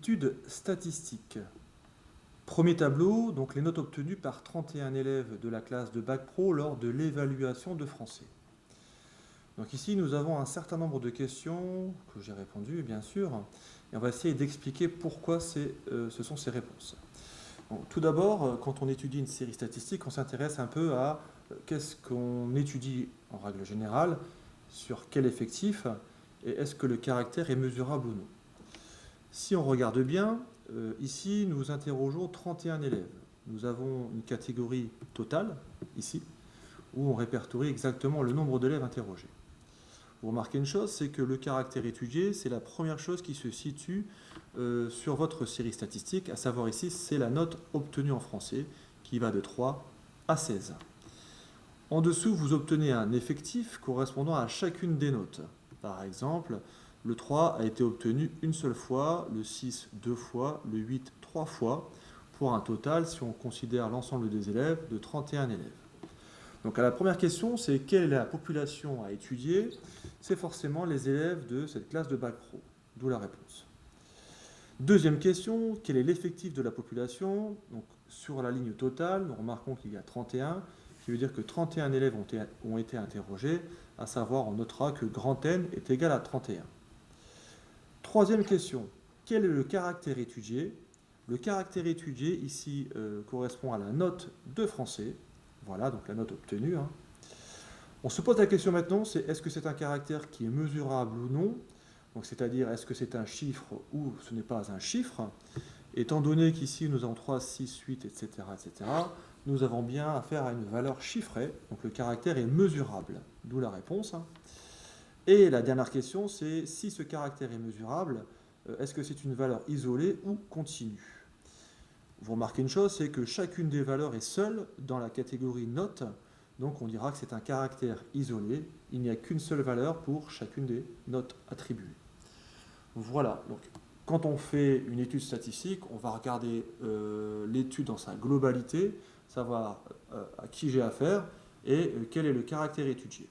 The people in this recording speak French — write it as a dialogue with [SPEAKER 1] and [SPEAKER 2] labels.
[SPEAKER 1] étude statistique. Premier tableau, donc les notes obtenues par 31 élèves de la classe de Bac Pro lors de l'évaluation de français. Donc ici, nous avons un certain nombre de questions que j'ai répondues, bien sûr, et on va essayer d'expliquer pourquoi ce sont ces réponses. Donc, tout d'abord, quand on étudie une série statistique, on s'intéresse un peu à qu'est-ce qu'on étudie en règle générale, sur quel effectif, et est-ce que le caractère est mesurable ou non. Si on regarde bien, ici, nous interrogeons 31 élèves. Nous avons une catégorie totale, ici, où on répertorie exactement le nombre d'élèves interrogés. Vous remarquez une chose, c'est que le caractère étudié, c'est la première chose qui se situe sur votre série statistique, à savoir ici, c'est la note obtenue en français, qui va de 3 à 16. En dessous, vous obtenez un effectif correspondant à chacune des notes. Par exemple, le 3 a été obtenu une seule fois, le 6 deux fois, le 8 trois fois, pour un total, si on considère l'ensemble des élèves, de 31 élèves. Donc la première question, c'est quelle est la population à étudier? C'est forcément les élèves de cette classe de Bac Pro, d'où la réponse. Deuxième question, quel est l'effectif de la population? Donc sur la ligne totale, nous remarquons qu'il y a 31, qui veut dire que 31 élèves ont été interrogés, à savoir on notera que grand N est égal à 31. Troisième question, quel est le caractère étudié? Le caractère étudié ici correspond à la note de français. Voilà, donc la note obtenue. On se pose la question maintenant, c'est est-ce que c'est un caractère qui est mesurable ou non? Donc c'est-à-dire, est-ce que c'est un chiffre ou ce n'est pas un chiffre? Étant donné qu'ici nous avons 3, 6, 8, etc., etc., nous avons bien affaire à une valeur chiffrée, donc le caractère est mesurable, d'où la réponse. Et la dernière question, c'est si ce caractère est mesurable, est-ce que c'est une valeur isolée ou continue? Vous remarquez une chose, c'est que chacune des valeurs est seule dans la catégorie note, donc on dira que c'est un caractère isolé, il n'y a qu'une seule valeur pour chacune des notes attribuées. Voilà, donc quand on fait une étude statistique, on va regarder l'étude dans sa globalité, savoir à qui j'ai affaire et quel est le caractère étudié.